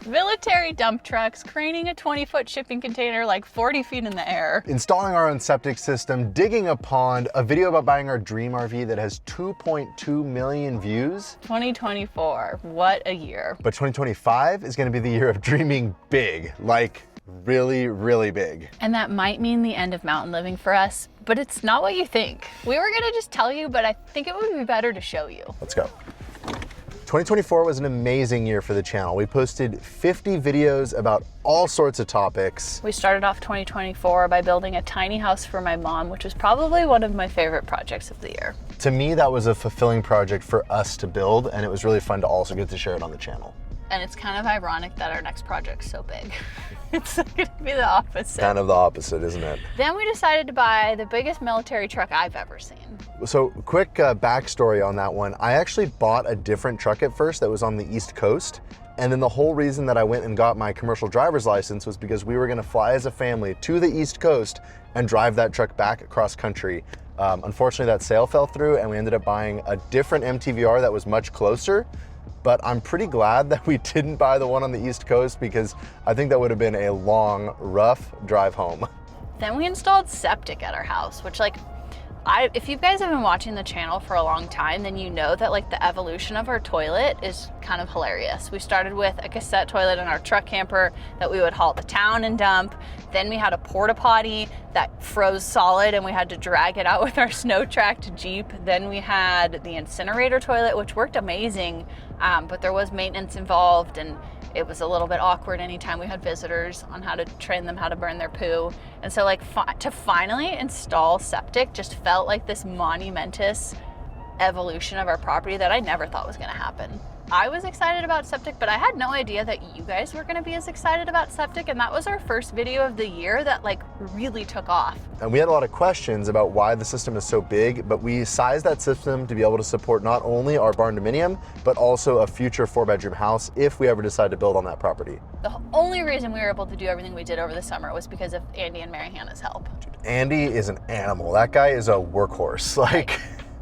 Military dump trucks, craning a 20-foot shipping container like 40 feet in the air. Installing our own septic system, digging a pond, a video about buying our dream RV that has 2.2 million views. 2024, what a year. But 2025 is gonna be the year of dreaming big, like really, really big. And that might mean the end of mountain living for us, but it's not what you think. We were gonna just tell you, but I think it would be better to show you. Let's go. 2024 was an amazing year for the channel. We posted 50 videos about all sorts of topics. We started off 2024 by building a tiny house for my mom, which was probably one of my favorite projects of the year. To me, that was a fulfilling project for us to build, and it was really fun to also get to share it on the channel. And it's kind of ironic that our next project's so big. It's gonna be the opposite. Kind of the opposite, isn't it? Then we decided to buy the biggest military truck I've ever seen. So quick backstory on that one. I actually bought a different truck at first that was on the East Coast. And then the whole reason that I went and got my commercial driver's license was because we were gonna fly as a family to the East Coast and drive that truck back across country. Unfortunately, that sale fell through and we ended up buying a different MTVR that was much closer. But I'm pretty glad that we didn't buy the one on the East Coast because I think that would have been a long, rough drive home. Then we installed Septic at our house, which if you guys have been watching the channel for a long time, then you know that the evolution of our toilet is kind of hilarious. We started with a cassette toilet in our truck camper that we would haul to town and dump. Then we had a porta potty that froze solid and we had to drag it out with our snow-tracked Jeep. Then we had the incinerator toilet, which worked amazing, but there was maintenance involved and it was a little bit awkward anytime we had visitors on how to train them how to burn their poo. And so to finally install Septic just felt like this monumentous evolution of our property that I never thought was gonna happen. I was excited about Septic, but I had no idea that you guys were gonna be as excited about Septic, and that was our first video of the year that really took off. And we had a lot of questions about why the system is so big, but we sized that system to be able to support not only our barn dominium, but also a future 4-bedroom house if we ever decide to build on that property. The only reason we were able to do everything we did over the summer was because of Andy and Mary Hannah's help. Dude, Andy is an animal. That guy is a workhorse.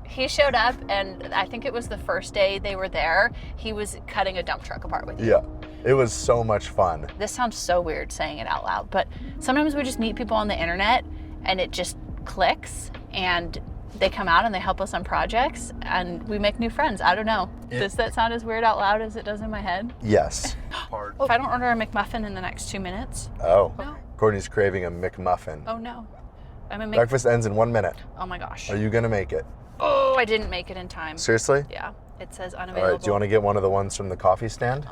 He showed up, and I think it was the first day they were there, he was cutting a dump truck apart with you. Yeah, it was so much fun. This sounds so weird saying it out loud, but sometimes we just meet people on the internet and it just clicks and they come out and they help us on projects and we make new friends. I don't know. Does that sound as weird out loud as it does in my head? Yes. If I don't order a McMuffin in the next 2 minutes. Oh, no. Courtney's craving a McMuffin. Oh no. Breakfast ends in 1 minute. Oh my gosh. Are you gonna make it? Oh, I didn't make it in time. Seriously? Yeah, it says unavailable. All right, do you want to get one of the ones from the coffee stand?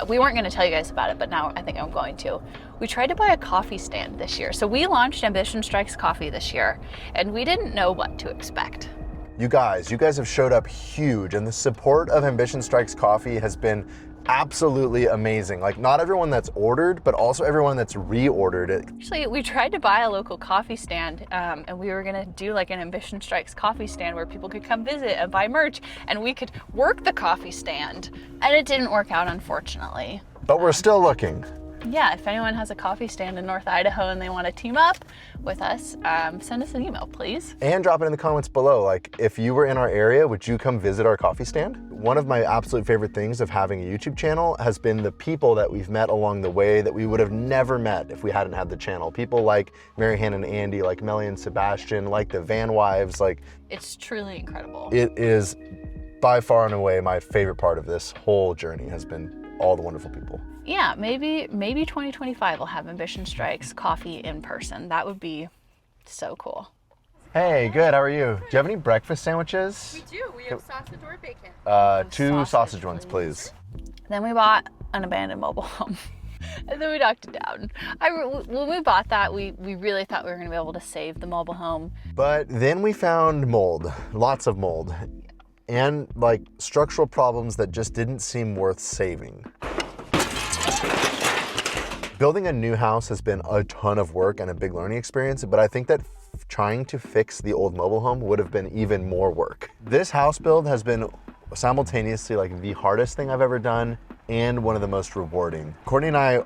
We weren't going to tell you guys about it, but now I think I'm going to. We tried to buy a coffee stand this year. So we launched Ambition Strikes Coffee this year, and we didn't know what to expect. You guys have showed up huge, and the support of Ambition Strikes Coffee has been absolutely amazing. Not everyone that's ordered, but also everyone that's reordered it. Actually, we tried to buy a local coffee stand, and we were gonna do an Ambition Strikes coffee stand where people could come visit and buy merch, and we could work the coffee stand. And it didn't work out, unfortunately. But we're still looking. Yeah, if anyone has a coffee stand in North Idaho and they want to team up with us, send us an email, please. And drop it in the comments below. If you were in our area, would you come visit our coffee stand? One of my absolute favorite things of having a YouTube channel has been the people that we've met along the way that we would have never met if we hadn't had the channel. People like Mary Hannah and Andy, like Melly and Sebastian, like the Van Wives. It's truly incredible. It is by far and away my favorite part of this whole journey has been all the wonderful people. Yeah, maybe 2025 will have Ambition Strikes coffee in person. That would be so cool. Hey, good, how are you? Do you have any breakfast sandwiches? We do, we have sausage or bacon. 2 sausage ones, please. Then we bought an abandoned mobile home. And then we knocked it down. When we bought that, we really thought we were gonna be able to save the mobile home. But then we found mold, lots of mold. And structural problems that just didn't seem worth saving. Building a new house has been a ton of work and a big learning experience, but I think that trying to fix the old mobile home would have been even more work. This house build has been simultaneously the hardest thing I've ever done and one of the most rewarding. Courtney and I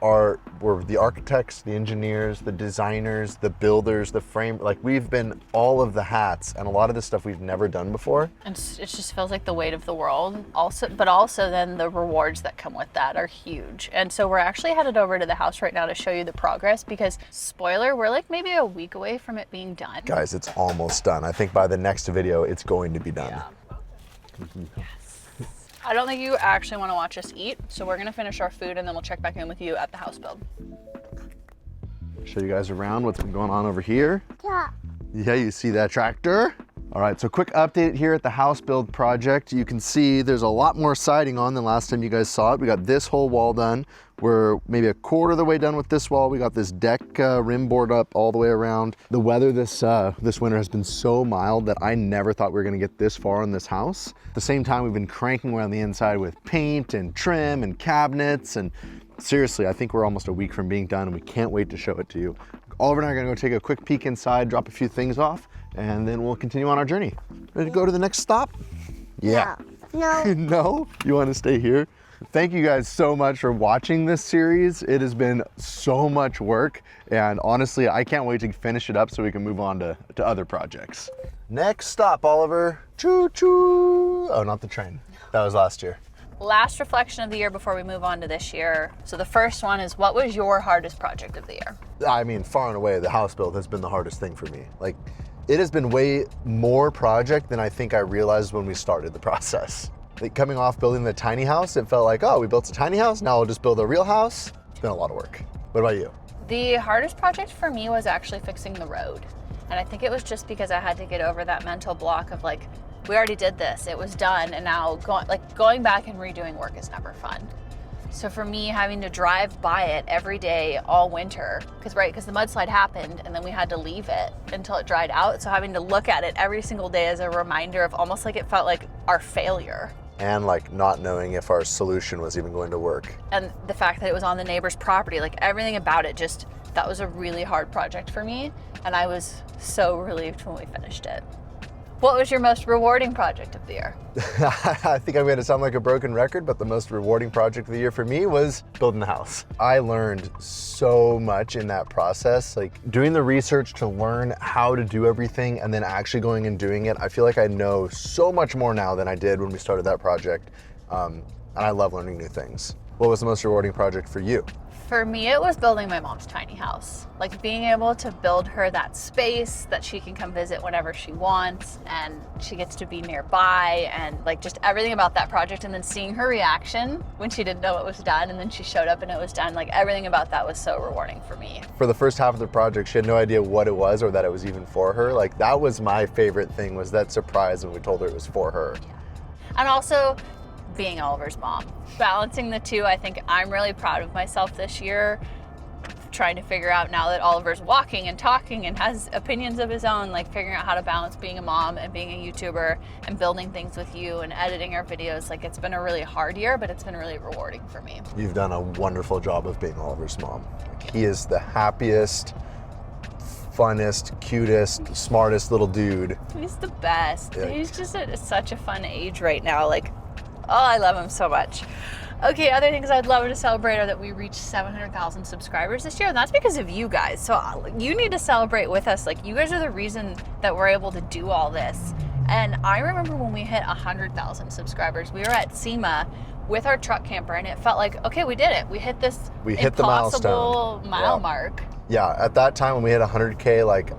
we're the architects, the engineers, the designers, the builders, the frame, like we've been all of the hats, and a lot of this stuff we've never done before. And it just feels like the weight of the world. But also then the rewards that come with that are huge. And so we're actually headed over to the house right now to show you the progress because, spoiler, we're like maybe a week away from it being done. Guys, it's almost done. I think by the next video, it's going to be done. Yeah. Yes. I don't think you actually want to watch us eat, so we're gonna finish our food and then we'll check back in with you at the house build. Show you guys around what's been going on over here. Yeah. Yeah, you see that tractor? All right, so quick update here at the house build project. You can see there's a lot more siding on than last time you guys saw it. We got this whole wall done. We're maybe a quarter of the way done with this wall. We got this deck rim board up all the way around. The weather this winter has been so mild that I never thought we were gonna get this far in this house. At the same time, we've been cranking around the inside with paint and trim and cabinets, and seriously, I think we're almost a week from being done and we can't wait to show it to you. Oliver and I are gonna go take a quick peek inside, drop a few things off, and then we'll continue on our journey. Ready to go to the next stop? Yeah. No. No? You wanna stay here? Thank you guys so much for watching this series. It has been so much work, and honestly, I can't wait to finish it up so we can move on to other projects. Next stop, Oliver. Choo choo. Oh, not the train. That was last year. Last reflection of the year before we move on to this year. So the first one is, what was your hardest project of the year? I mean, far and away, the house build has been the hardest thing for me. Like, it has been way more project than I think I realized when we started the process. Like, coming off building the tiny house, it felt like, oh, we built a tiny house, now we'll just build a real house. It's been a lot of work. What about you? The hardest project for me was actually fixing the road. And I think it was just because I had to get over that mental block of like, we already did this, it was done, and now going back and redoing work is never fun. So for me, having to drive by it every day all winter, because the mudslide happened and then we had to leave it until it dried out. So having to look at it every single day as a reminder of almost like it felt like our failure. And like not knowing if our solution was even going to work. And the fact that it was on the neighbor's property, like everything about it, just, that was a really hard project for me. And I was so relieved when we finished it. What was your most rewarding project of the year? I think I'm gonna sound like a broken record, but the most rewarding project of the year for me was building the house. I learned so much in that process, like doing the research to learn how to do everything and then actually going and doing it. I feel like I know so much more now than I did when we started that project. And I love learning new things. What was the most rewarding project for you? For me, it was building my mom's tiny house. Like being able to build her that space that she can come visit whenever she wants, and she gets to be nearby, and like just everything about that project, and then seeing her reaction when she didn't know it was done and then she showed up and it was done. Like everything about that was so rewarding for me. For the first half of the project, she had no idea what it was or that it was even for her. Like that was my favorite thing, was that surprise when we told her it was for her. Yeah. And also, being Oliver's mom. Balancing the two, I think I'm really proud of myself this year, trying to figure out now that Oliver's walking and talking and has opinions of his own, like figuring out how to balance being a mom and being a YouTuber and building things with you and editing our videos. Like it's been a really hard year, but it's been really rewarding for me. You've done a wonderful job of being Oliver's mom. He is the happiest, funnest, cutest, smartest little dude. He's the best. Yeah. He's just at such a fun age right now. Like, oh, I love him so much. Okay, other things I'd love to celebrate are that we reached 700,000 subscribers this year, and that's because of you guys. So you need to celebrate with us. Like, you guys are the reason that we're able to do all this. And I remember when we hit 100,000 subscribers, we were at SEMA with our truck camper, and it felt like, okay, we did it. We hit this impossible mile mark. Yeah, at that time when we hit 100K, like,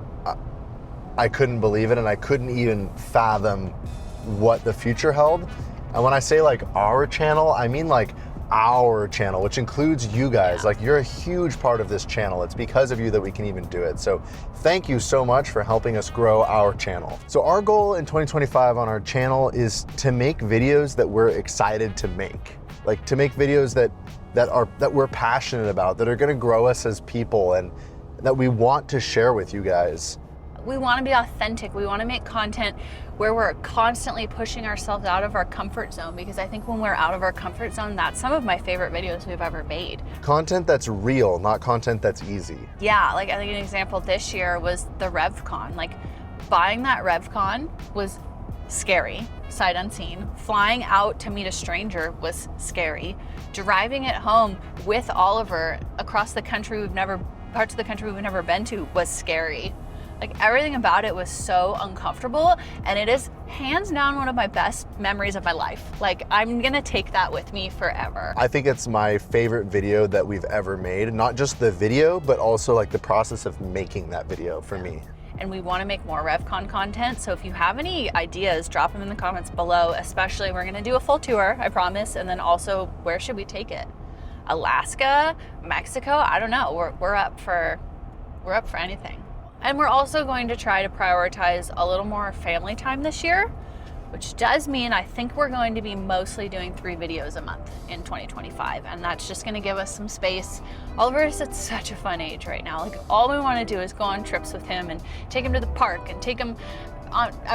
I couldn't believe it, and I couldn't even fathom what the future held. And when I say like our channel, I mean like our channel, which includes you guys. Yeah. Like you're a huge part of this channel. It's because of you that we can even do it. So thank you so much for helping us grow our channel. So our goal in 2025 on our channel is to make videos that we're excited to make. Like to make videos that we're passionate about, that are gonna grow us as people and that we want to share with you guys. We want to be authentic. We want to make content where we're constantly pushing ourselves out of our comfort zone, because I think when we're out of our comfort zone, that's some of my favorite videos we've ever made. Content that's real, not content that's easy. Yeah, like I think an example this year was the RevCon. Like buying that RevCon was scary, sight unseen. Flying out to meet a stranger was scary. Driving it home with Oliver across the country parts of the country we've never been to was scary. Like, everything about it was so uncomfortable, and it is hands down one of my best memories of my life. Like, I'm gonna take that with me forever. I think it's my favorite video that we've ever made. Not just the video, but also like the process of making that video for me. And we want to make more RevCon content, so if you have any ideas, drop them in the comments below. Especially, we're gonna do a full tour, I promise, and then also, where should we take it? Alaska, Mexico, I don't know. We're up for anything. And we're also going to try to prioritize a little more family time this year, which does mean I think we're going to be mostly doing 3 videos a month in 2025. And that's just gonna give us some space. Oliver is at such a fun age right now. Like, all we wanna do is go on trips with him and take him to the park and take him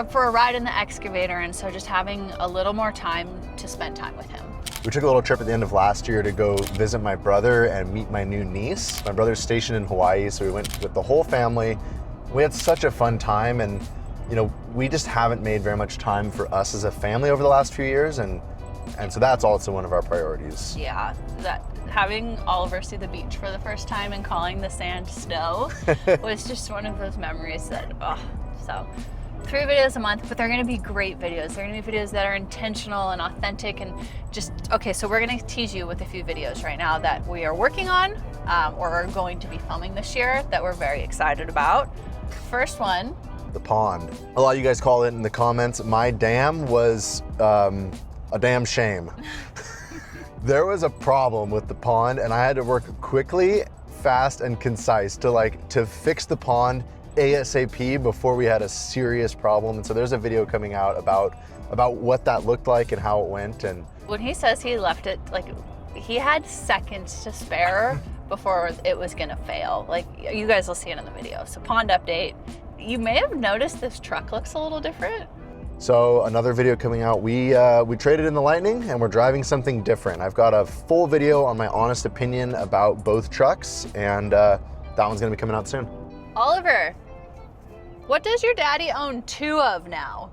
for a ride in the excavator. And so just having a little more time to spend time with him. We took a little trip at the end of last year to go visit my brother and meet my new niece. My brother's stationed in Hawaii, so we went with the whole family. We had such a fun time, and you know, we just haven't made very much time for us as a family over the last few years, and so that's also one of our priorities. Yeah, that having Oliver see the beach for the first time and calling the sand snow was just one of those memories that, so 3 videos a month, but they're gonna be great videos. They're gonna be videos that are intentional and authentic and just, okay, so we're gonna tease you with a few videos right now that we are working on or are going to be filming this year that we're very excited about. First one. The pond. A lot of you guys call it in the comments, my dam was a damn shame. There was a problem with the pond, and I had to work quickly, fast, and concise to fix the pond ASAP before we had a serious problem. And so there's a video coming out about what that looked like and how it went. And when he says he left it, like, he had seconds to spare before it was gonna fail. Like, you guys will see it in the video. So, pond update. You may have noticed this truck looks a little different. So another video coming out, we traded in the Lightning and we're driving something different. I've got a full video on my honest opinion about both trucks, and that one's gonna be coming out soon. Oliver, what does your daddy own 2 of now?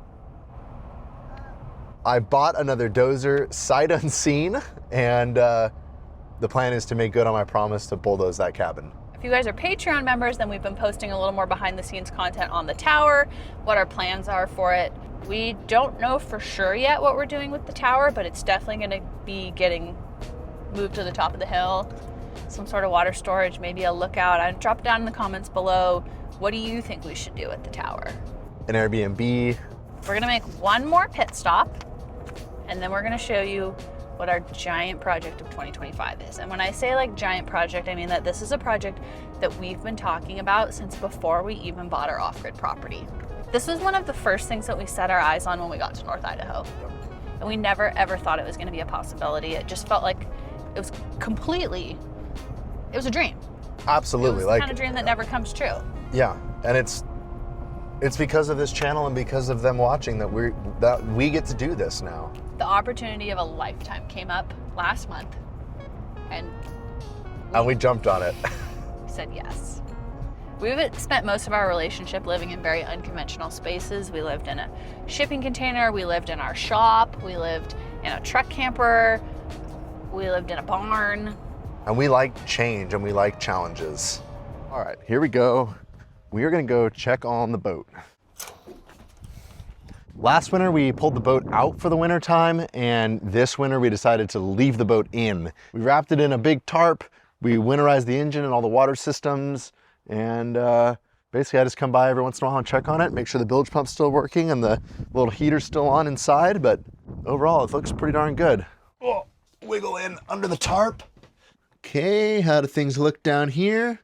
I bought another dozer sight unseen, and the plan is to make good on my promise to bulldoze that cabin. If you guys are Patreon members, then we've been posting a little more behind the scenes content on the tower, what our plans are for it. We don't know for sure yet what we're doing with the tower, but it's definitely gonna be getting moved to the top of the hill. Some sort of water storage, maybe a lookout. I'd drop down in the comments below, what do you think we should do at the tower? An Airbnb. We're gonna make one more pit stop, and then we're gonna show you what our giant project of 2025 is. And when I say like giant project, I mean that this is a project that we've been talking about since before we even bought our off-grid property. This was one of the first things that we set our eyes on when we got to North Idaho. And we never ever thought it was gonna be a possibility. It just felt like it was a dream. Absolutely. It was the kind of dream that never comes true. Yeah, and it's because of this channel and because of them watching that we get to do this now. The opportunity of a lifetime came up last month, and we jumped on it. said yes. We've spent most of our relationship living in very unconventional spaces. We lived in a shipping container, we lived in our shop, we lived in a truck camper, we lived in a barn. And we like change and we like challenges. All right, here we go. We are gonna go check on the boat. Last winter, we pulled the boat out for the winter time, and this winter we decided to leave the boat in. We wrapped it in a big tarp, we winterized the engine and all the water systems, and basically I just come by every once in a while and check on it, make sure the bilge pump's still working and the little heater's still on inside, but overall it looks pretty darn good. Oh, wiggle in under the tarp. Okay, how do things look down here?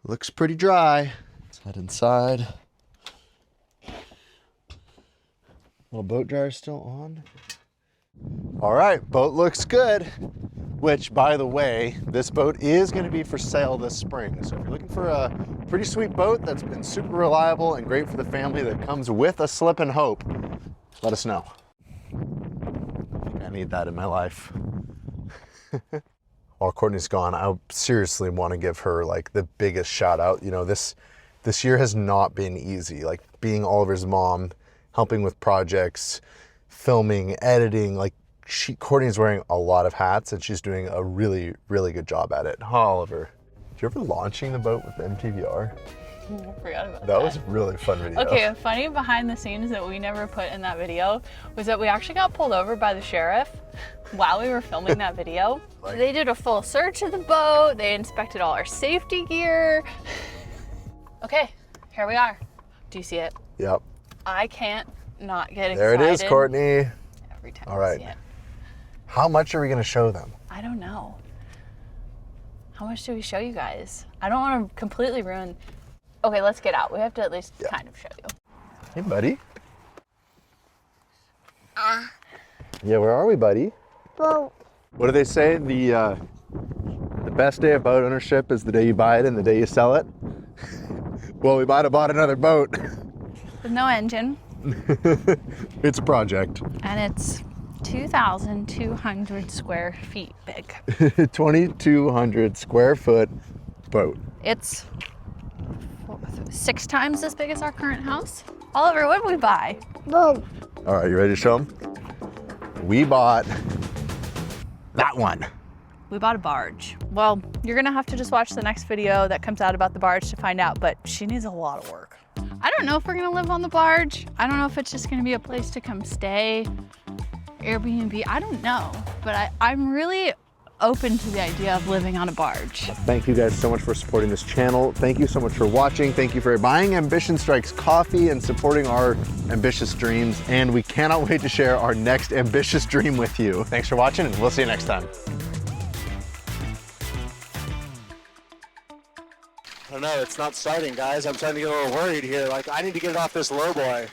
Looks pretty dry. Let's head inside. Little boat dryer still on. All right, boat looks good. Which, by the way, this boat is gonna be for sale this spring. So if you're looking for a pretty sweet boat that's been super reliable and great for the family that comes with a slip and hope, let us know. I think I need that in my life. While Courtney's gone, I seriously wanna give her like the biggest shout out. You know, this year has not been easy. Like being Oliver's mom helping with projects, filming, editing. Like Courtney's wearing a lot of hats and she's doing a really, really good job at it. Huh, Oliver? Did you ever launching the boat with the MTVR? I forgot about that. That was a really fun video. Okay, a funny behind the scenes that we never put in that video was that we actually got pulled over by the sheriff while we were filming that video. They did a full search of the boat. They inspected all our safety gear. Okay, here we are. Do you see it? Yep. I can't not get excited. There it is, Courtney. Every time All right. I see it. How much are we gonna show them? I don't know. How much do we show you guys? I don't want to completely ruin. Okay, let's get out. We have to at least kind of show you. Hey, buddy. Yeah, where are we, buddy? Well, What do they say? The best day of boat ownership is the day you buy it and the day you sell it. Well, we might have bought another boat. With no engine. It's a project. And it's 2,200 square feet big. 2,200 square foot boat. It's 6 times as big as our current house. Oliver, what did we buy? boom. All right, you ready to show them? We bought that one. We bought a barge. Well, you're gonna have to just watch the next video that comes out about the barge to find out, but she needs a lot of work. I don't know if we're gonna live on the barge. I don't know if it's just gonna be a place to come stay, Airbnb, I don't know. But I'm really open to the idea of living on a barge. Thank you guys so much for supporting this channel. Thank you so much for watching. Thank you for buying Ambition Strikes coffee and supporting our ambitious dreams. And we cannot wait to share our next ambitious dream with you. Thanks for watching and we'll see you next time. I don't know, it's not starting, guys. I'm starting to get a little worried here. Like, I need to get it off this low boy.